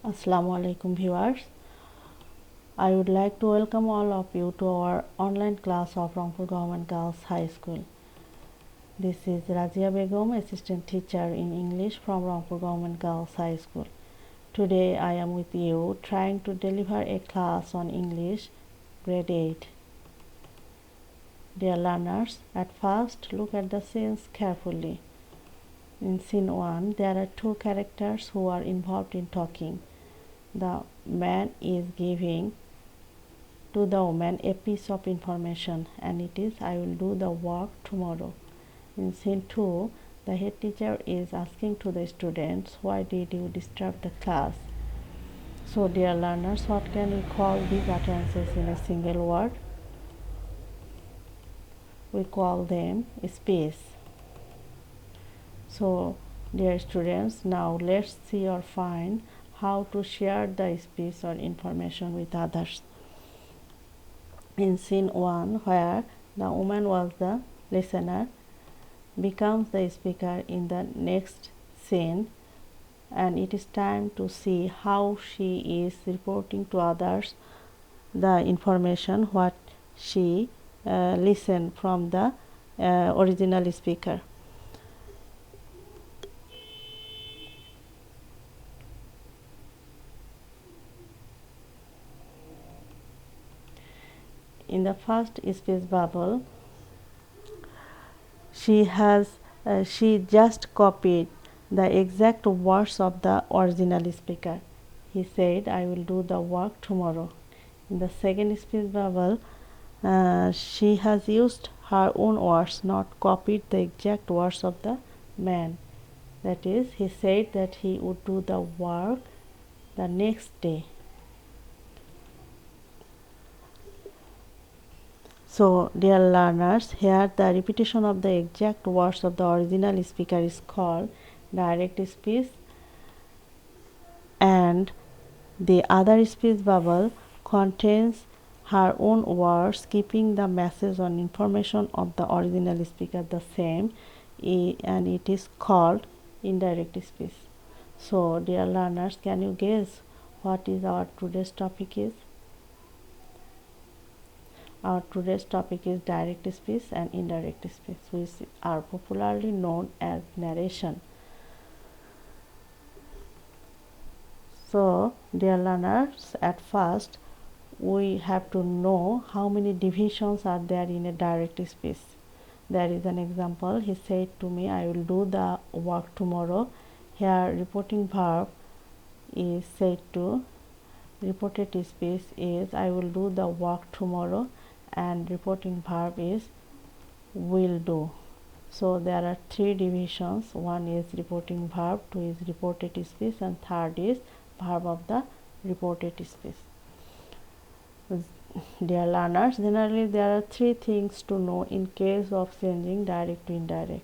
Assalamu alaikum viewers. I would like to welcome all of you to our online class of Rangpur Government Girls High School. This is Razia Begum, Assistant Teacher in English from Rangpur Government Girls High School. Today I am with you trying to deliver a class on English Grade 8. Dear learners, at first look at the scenes carefully. In scene 1, there are two characters who are involved in talking. The man is giving to the woman a piece of information, and it is, I will do the work tomorrow. In scene 2, the head teacher is asking to the students, why did you disturb the class? So dear learners, what can we call these utterances in a single word? We call them space. So dear students, now let's see or find how to share the space or information with others. In scene 1, where the woman was the listener, becomes the speaker in the next scene, and it is time to see how she is reporting to others the information what she listened from the original speaker. In the first speech bubble, she just copied the exact words of the original speaker. He said, I will do the work tomorrow. In the second speech bubble, she has used her own words, not copied the exact words of the man. That is, he said that he would do the work the next day. So, dear learners, here the repetition of the exact words of the original speaker is called direct speech, and the other speech bubble contains her own words, keeping the message or information of the original speaker the same, and it is called indirect speech. So, dear learners, can you guess what is our today's topic is? Our today's topic is direct speech and indirect speech, which are popularly known as narration. So, dear learners, at first we have to know how many divisions are there in a direct speech. There is an example. He said to me, I will do the work tomorrow. Here, reporting verb is said to, reported speech is, I will do the work tomorrow, and reporting verb is will do. So there are three divisions. One is reporting verb, two is reported speech, and third is verb of the reported speech. Dear learners, generally there are three things to know in case of changing direct to indirect.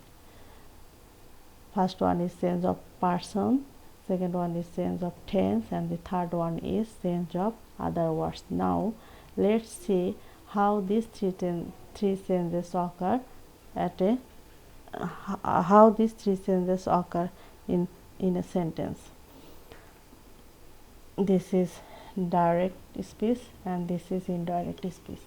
First one is change of person, second one is change of tense, and the third one is change of other words. Now let's see how these three changes occur in a sentence. This is direct speech and this is indirect speech.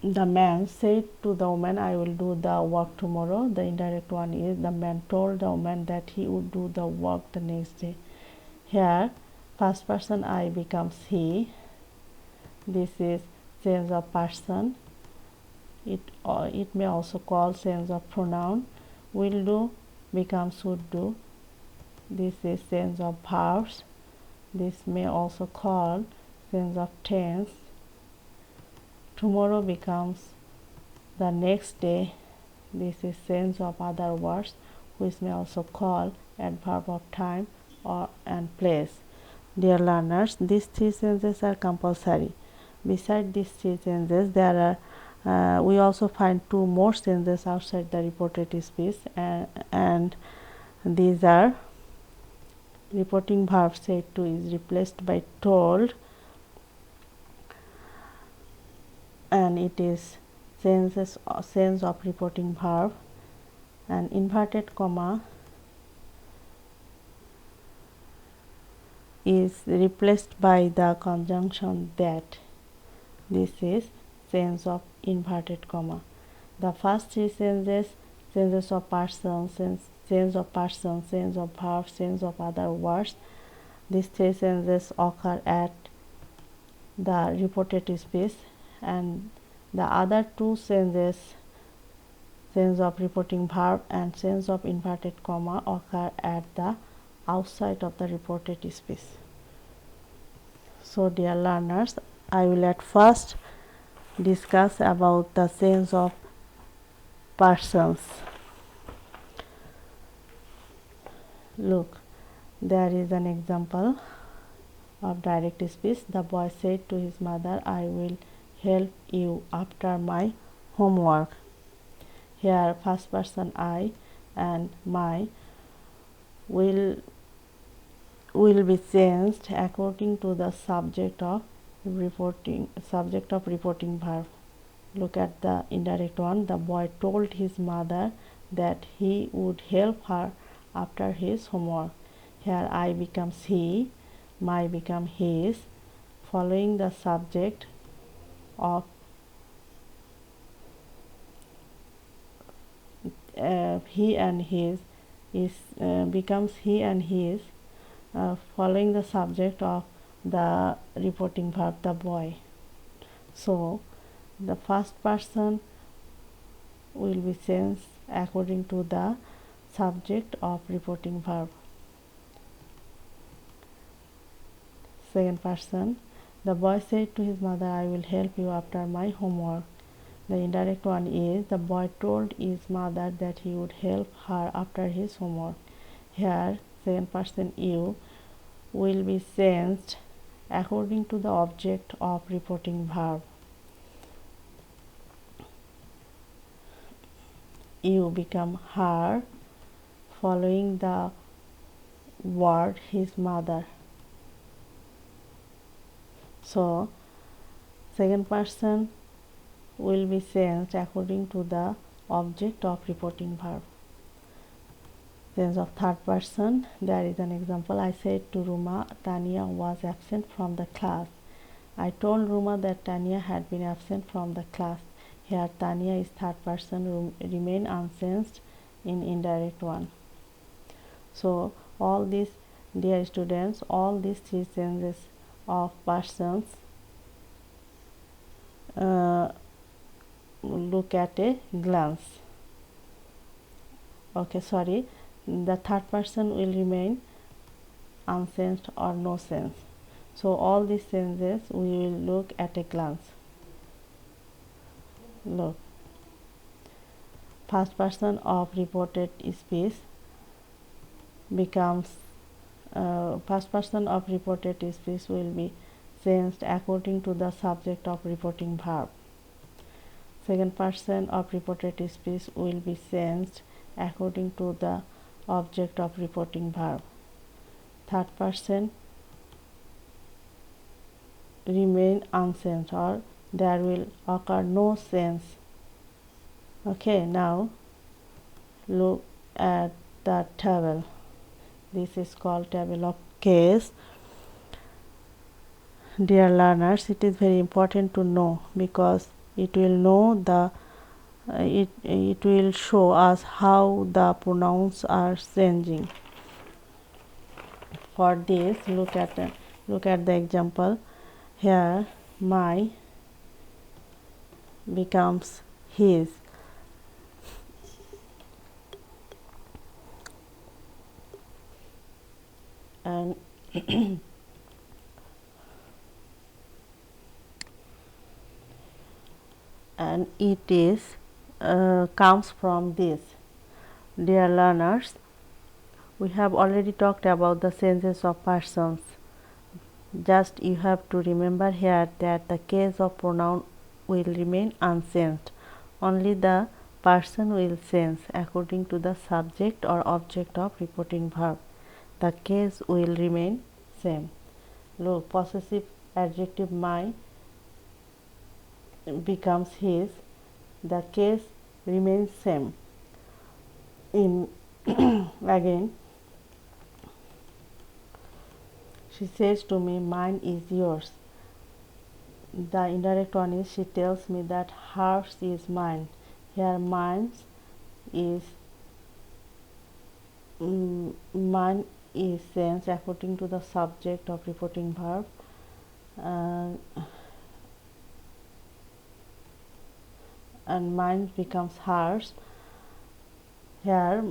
The man said to the woman, I will do the work tomorrow. The indirect one is the man told the woman that he would do the work the next day. Here, first person I becomes he. This is change of person. It may also call change of pronoun. Will do becomes would do. This is change of verbs. This may also call change of tense. Tomorrow becomes the next day. This is change of other words, which may also call adverb of time or and place. Dear learners, these three changes are compulsory. Besides these three changes, there are we also find two more changes outside the reported speech, and these are reporting verb said to is replaced by told, and it is change of reporting verb, and inverted comma is replaced by the conjunction that. This is sense of inverted comma. The first three senses of person, sense of person, sense of verb, sense of other words, these three senses occur at the reported space, and the other two senses, sense of reporting verb and sense of inverted comma, occur at the outside of the reported space. So dear learners, I will at first discuss about the sense of persons. Look, there is an example of direct speech. The boy said to his mother, I will help you after my homework. Here first person I and my will be changed according to the subject of reporting verb. Look at the indirect one. The boy told his mother that he would help her after his homework. Here I becomes he, my become his, following the subject of he and his is becomes he and his, following the subject of the reporting verb, the boy. So the first person will be changed according to the subject of reporting verb. Second person, the boy said to his mother, I will help you after my homework. The indirect one is the boy told his mother that he would help her after his homework. Here second person you will be changed according to the object of reporting verb. You become her, following the word his mother. So second person will be changed according to the object of reporting verb. Sense of third person, there is an example. I said to Ruma, Tanya was absent from the class. I told Ruma that Tanya had been absent from the class. Here Tanya is third person, remain unchanged in indirect one. So all these, dear students, all these three senses of persons look at a glance. Okay, sorry, the third person will remain unchanged or no sense. So all these senses we will look at a glance. Look, first person of reported speech becomes first person of reported speech will be changed according to the subject of reporting verb. Second person of reported speech will be changed according to the object of reporting verb. Third person remain unchanged, or there will occur no sense. Okay, now look at the table. This is called table of case. Dear learners, it is very important to know, because it will know the it will show us how the pronouns are changing. For this, look at the example. Here my becomes his. And and it is comes from this. Dear learners, we have already talked about the senses of persons. Just you have to remember here that the case of pronoun will remain unchanged. Only the person will change according to the subject or object of reporting verb. The case will remain same. Look, possessive adjective my becomes his. The case remains same. In again, She says to me, mine is yours. The indirect one is she tells me that hers is mine. Here mine is sense according to the subject of reporting verb. And mine becomes hers. Here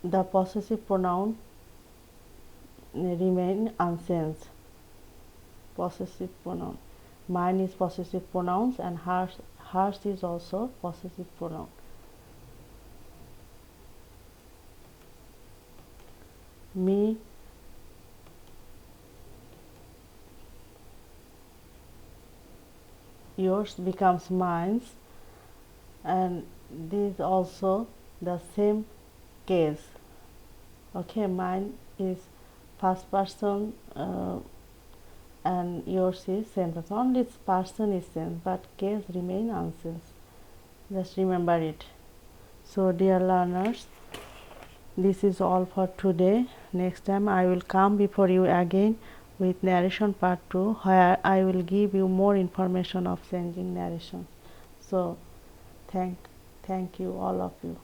the possessive pronoun remain unsensed. Possessive pronoun. Mine is possessive pronouns and hers is also possessive pronoun. Me, yours becomes mine's, and this is also the same case. Okay, mine is first person and yours is same person. Only its person is same, but case remain unsensed. Just remember it. So dear learners, this is all for today. Next time I will come before you again with narration part 2, where I will give you more information of changing narration. So thank you all of you.